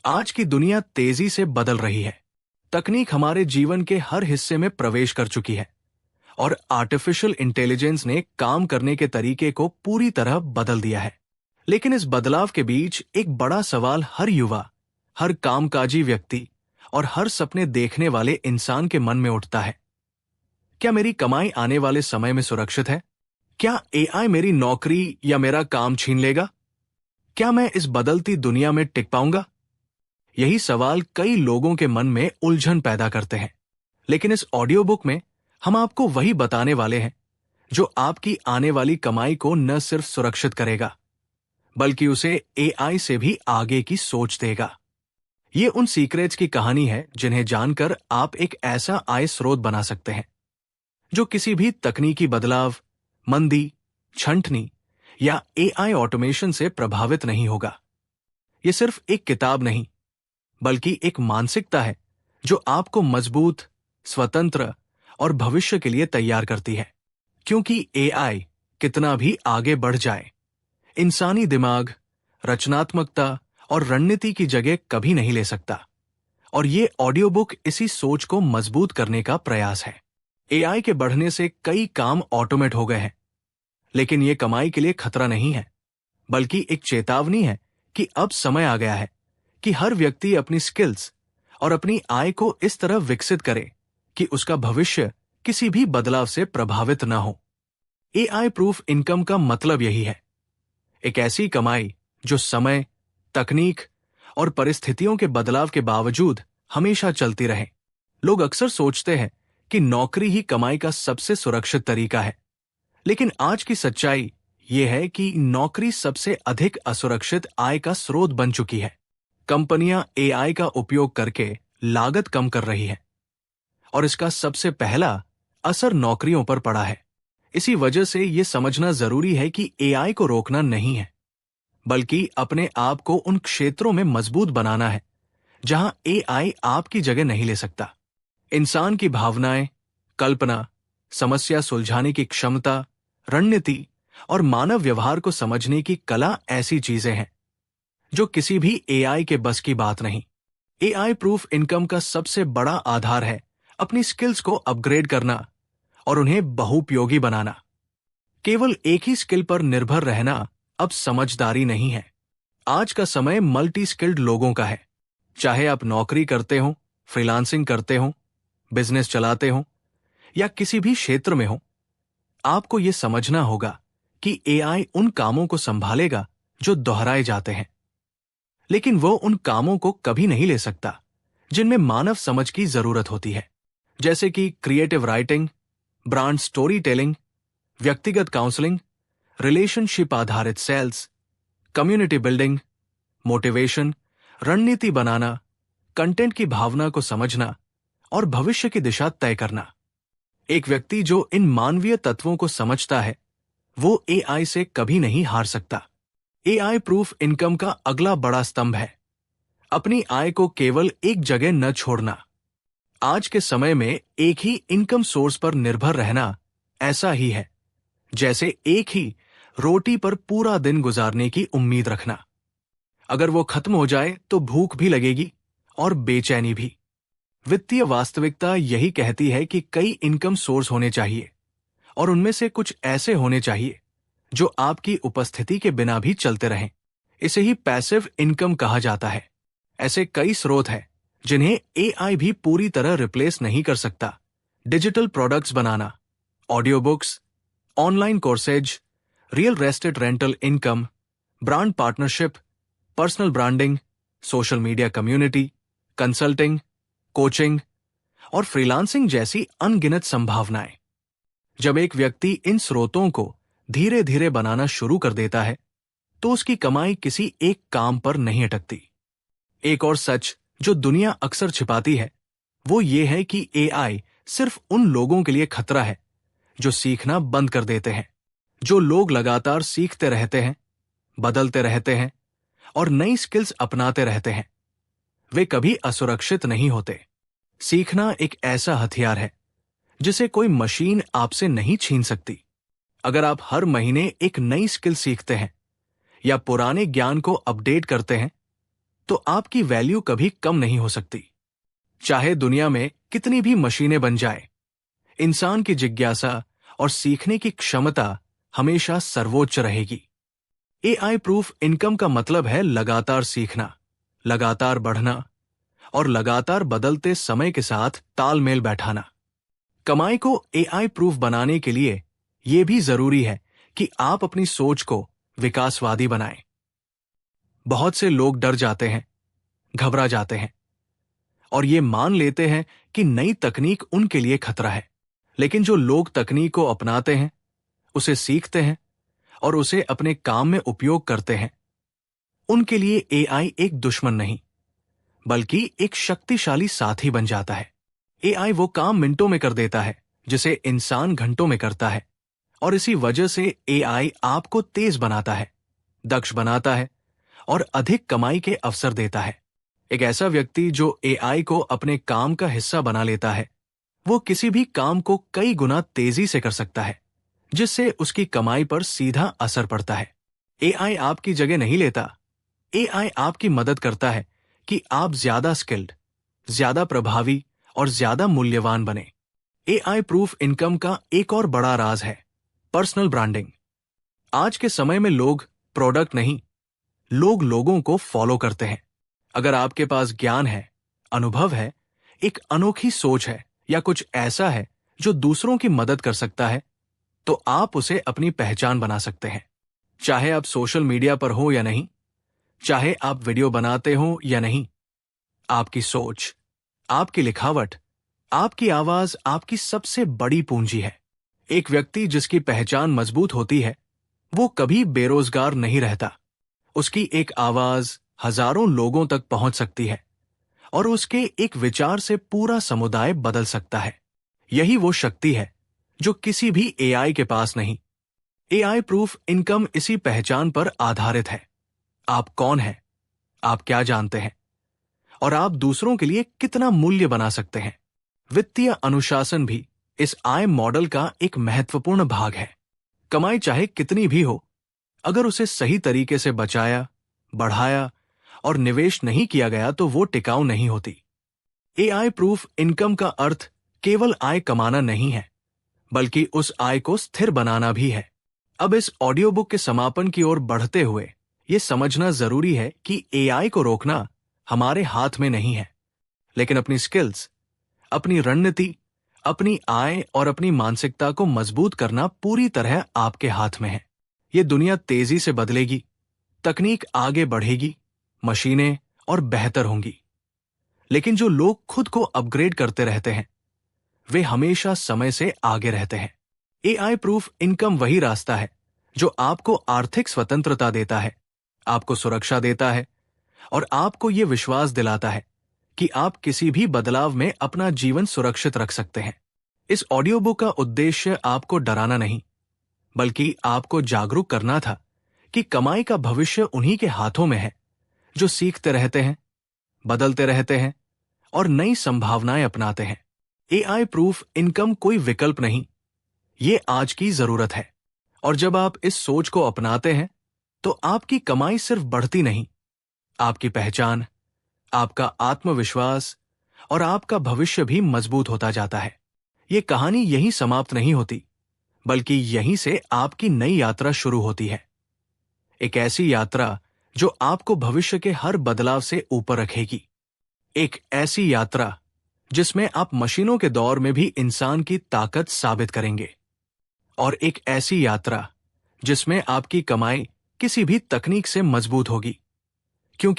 आज की दुनिया तेजी से बदल रही है। तकनीक हमारे जीवन के हर हिस्से में प्रवेश कर चुकी है और आर्टिफिशियल इंटेलिजेंस ने काम करने के तरीके को पूरी तरह बदल दिया है। लेकिन इस बदलाव के बीच एक बड़ा सवाल हर युवा, हर कामकाजी व्यक्ति और हर सपने देखने वाले इंसान के मन में उठता है। क्या मेरी कमाई आने वाले समय में सुरक्षित है? क्या एआई मेरी नौकरी या मेरा काम छीन लेगा? क्या मैं इस बदलती दुनिया में टिक पाऊंगा? यही सवाल कई लोगों के मन में उलझन पैदा करते हैं। लेकिन इस ऑडियो बुक में हम आपको वही बताने वाले हैं जो आपकी आने वाली कमाई को न सिर्फ सुरक्षित करेगा, बल्कि उसे एआई से भी आगे की सोच देगा। ये उन सीक्रेट्स की कहानी है जिन्हें जानकर आप एक ऐसा आय स्रोत बना सकते हैं जो किसी भी तकनीकी बदलाव, मंदी, छंटनी या एआई ऑटोमेशन से प्रभावित नहीं होगा। ये सिर्फ एक किताब नहीं, बल्कि एक मानसिकता है जो आपको मजबूत, स्वतंत्र और भविष्य के लिए तैयार करती है। क्योंकि एआई कितना भी आगे बढ़ जाए, इंसानी दिमाग, रचनात्मकता और रणनीति की जगह कभी नहीं ले सकता। और ये ऑडियो बुक इसी सोच को मजबूत करने का प्रयास है। एआई के बढ़ने से कई काम ऑटोमेट हो गए हैं, लेकिन ये कमाई के लिए खतरा नहीं है, बल्कि एक चेतावनी है कि अब समय आ गया है कि हर व्यक्ति अपनी स्किल्स और अपनी आय को इस तरह विकसित करे कि उसका भविष्य किसी भी बदलाव से प्रभावित न हो। एआई प्रूफ इनकम का मतलब यही है, एक ऐसी कमाई जो समय, तकनीक और परिस्थितियों के बदलाव के बावजूद हमेशा चलती रहे। लोग अक्सर सोचते हैं कि नौकरी ही कमाई का सबसे सुरक्षित तरीका है, लेकिन आज की सच्चाई ये है कि नौकरी सबसे अधिक असुरक्षित आय का स्रोत बन चुकी है। कंपनियां एआई का उपयोग करके लागत कम कर रही है और इसका सबसे पहला असर नौकरियों पर पड़ा है। इसी वजह से यह समझना जरूरी है कि एआई को रोकना नहीं है, बल्कि अपने आप को उन क्षेत्रों में मजबूत बनाना है जहां एआई आपकी जगह नहीं ले सकता। इंसान की भावनाएं, कल्पना, समस्या सुलझाने की क्षमता, रणनीति और मानव व्यवहार को समझने की कला ऐसी चीजें हैं जो किसी भी एआई के बस की बात नहीं। एआई प्रूफ इनकम का सबसे बड़ा आधार है अपनी स्किल्स को अपग्रेड करना और उन्हें बहुउपयोगी बनाना। केवल एक ही स्किल पर निर्भर रहना अब समझदारी नहीं है। आज का समय मल्टी स्किल्ड लोगों का है। चाहे आप नौकरी करते हो, फ्रीलांसिंग करते हो, बिजनेस चलाते हो या किसी भी क्षेत्र में हो, आपको यह समझना होगा कि एआई उन कामों को संभालेगा जो दोहराए जाते हैं, लेकिन वो उन कामों को कभी नहीं ले सकता जिनमें मानव समझ की जरूरत होती है, जैसे कि creative writing, brand story telling, व्यक्तिगत काउंसलिंग, रिलेशनशिप आधारित सेल्स, कम्युनिटी बिल्डिंग, मोटिवेशन, रणनीति बनाना, कंटेंट की भावना को समझना और भविष्य की दिशा तय करना। एक व्यक्ति जो इन मानवीय तत्वों को समझता है, वो एआई से कभी नहीं हार सकता। एआई प्रूफ इनकम का अगला बड़ा स्तंभ है अपनी आय को केवल एक जगह न छोड़ना। आज के समय में एक ही इनकम सोर्स पर निर्भर रहना ऐसा ही है जैसे एक ही रोटी पर पूरा दिन गुजारने की उम्मीद रखना। अगर वो खत्म हो जाए तो भूख भी लगेगी और बेचैनी भी। वित्तीय वास्तविकता यही कहती है कि कई इनकम सोर्स होने चाहिए और उनमें से कुछ ऐसे होने चाहिए जो आपकी उपस्थिति के बिना भी चलते रहें। इसे ही पैसिव इनकम कहा जाता है। ऐसे कई स्रोत हैं जिन्हें एआई भी पूरी तरह रिप्लेस नहीं कर सकता। डिजिटल प्रोडक्ट्स बनाना, audio books, online courses, real estate rental income, brand partnership, personal branding, social media community, consulting, coaching और फ्रीलांसिंग जैसी अनगिनत संभावनाएं। जब एक व्यक्ति इन स्रोतों को धीरे धीरे बनाना शुरू कर देता है तो उसकी कमाई किसी एक काम पर नहीं अटकती। एक और सच जो दुनिया अक्सर छिपाती है वो ये है कि एआई सिर्फ उन लोगों के लिए खतरा है जो सीखना बंद कर देते हैं। जो लोग लगातार सीखते रहते हैं, बदलते रहते हैं और नई स्किल्स अपनाते रहते हैं, वे कभी असुरक्षित नहीं होते। सीखना एक ऐसा हथियार है जिसे कोई मशीन आपसे नहीं छीन सकती। अगर आप हर महीने एक नई स्किल सीखते हैं या पुराने ज्ञान को अपडेट करते हैं, तो आपकी वैल्यू कभी कम नहीं हो सकती। चाहे दुनिया में कितनी भी मशीनें बन जाए, इंसान की जिज्ञासा और सीखने की क्षमता हमेशा सर्वोच्च रहेगी। एआई प्रूफ इनकम का मतलब है लगातार सीखना, लगातार बढ़ना और लगातार बदलते समय के साथ तालमेल बैठाना। कमाई को एआई प्रूफ बनाने के लिए यह भी जरूरी है कि आप अपनी सोच को विकासवादी बनाएं। बहुत से लोग डर जाते हैं, घबरा जाते हैं और ये मान लेते हैं कि नई तकनीक उनके लिए खतरा है। लेकिन जो लोग तकनीक को अपनाते हैं, उसे सीखते हैं और उसे अपने काम में उपयोग करते हैं, उनके लिए एआई एक दुश्मन नहीं, बल्कि एक शक्तिशाली साथी बन जाता है। एआई वो काम मिनटों में कर देता है जिसे इंसान घंटों में करता है, और इसी वजह से एआई आपको तेज बनाता है, दक्ष बनाता है और अधिक कमाई के अवसर देता है। एक ऐसा व्यक्ति जो एआई को अपने काम का हिस्सा बना लेता है, वो किसी भी काम को कई गुना तेजी से कर सकता है, जिससे उसकी कमाई पर सीधा असर पड़ता है। एआई आपकी जगह नहीं लेता, एआई आपकी मदद करता है कि आप ज्यादा स्किल्ड, ज्यादा प्रभावी और ज्यादा मूल्यवान बने। एआई प्रूफ इनकम का एक और बड़ा राज है पर्सनल ब्रांडिंग। आज के समय में लोग प्रोडक्ट नहीं, लोग लोगों को फॉलो करते हैं। अगर आपके पास ज्ञान है, अनुभव है, एक अनोखी सोच है या कुछ ऐसा है जो दूसरों की मदद कर सकता है, तो आप उसे अपनी पहचान बना सकते हैं। चाहे आप सोशल मीडिया पर हो या नहीं, चाहे आप वीडियो बनाते हो या नहीं, आपकी सोच, आपकी लिखावट, आपकी आवाज आपकी सबसे बड़ी पूंजी है। एक व्यक्ति जिसकी पहचान मजबूत होती है, वो कभी बेरोजगार नहीं रहता। उसकी एक आवाज हजारों लोगों तक पहुंच सकती है और उसके एक विचार से पूरा समुदाय बदल सकता है। यही वो शक्ति है जो किसी भी एआई के पास नहीं। एआई प्रूफ इनकम इसी पहचान पर आधारित है। आप कौन हैं, आप क्या जानते हैं और आप दूसरों के लिए कितना मूल्य बना सकते हैं। वित्तीय अनुशासन भी इस आय मॉडल का एक महत्वपूर्ण भाग है। कमाई चाहे कितनी भी हो, अगर उसे सही तरीके से बचाया, बढ़ाया और निवेश नहीं किया गया तो वो टिकाऊ नहीं होती। एआई प्रूफ इनकम का अर्थ केवल आय कमाना नहीं है, बल्कि उस आय को स्थिर बनाना भी है। अब इस ऑडियो बुक के समापन की ओर बढ़ते हुए ये समझना जरूरी है कि एआई को रोकना हमारे हाथ में नहीं है, लेकिन अपनी स्किल्स, अपनी रणनीति, अपनी आय और अपनी मानसिकता को मजबूत करना पूरी तरह आपके हाथ में है। ये दुनिया तेजी से बदलेगी, तकनीक आगे बढ़ेगी, मशीनें और बेहतर होंगी, लेकिन जो लोग खुद को अपग्रेड करते रहते हैं, वे हमेशा समय से आगे रहते हैं। एआई प्रूफ इनकम वही रास्ता है जो आपको आर्थिक स्वतंत्रता देता है, आपको सुरक्षा देता है और आपको ये विश्वास दिलाता है कि आप किसी भी बदलाव में अपना जीवन सुरक्षित रख सकते हैं। इस ऑडियो बुक का उद्देश्य आपको डराना नहीं, बल्कि आपको जागरूक करना था कि कमाई का भविष्य उन्हीं के हाथों में है जो सीखते रहते हैं, बदलते रहते हैं और नई संभावनाएं अपनाते हैं। एआई प्रूफ इनकम कोई विकल्प नहीं, ये आज की जरूरत है। और जब आप इस सोच को अपनाते हैं, तो आपकी कमाई सिर्फ बढ़ती नहीं, आपकी पहचान, आपका आत्मविश्वास और आपका भविष्य भी मजबूत होता जाता है। ये कहानी यहीं समाप्त नहीं होती, बल्कि यहीं से आपकी नई यात्रा शुरू होती है। एक ऐसी यात्रा जो आपको भविष्य के हर बदलाव से ऊपर रखेगी। एक ऐसी यात्रा जिसमें आप मशीनों के दौर में भी इंसान की ताकत साबित करेंगे। और एक ऐसी यात्रा जिसमें आपकी कमाई किसी भी तकनीक से मजबूत होगी।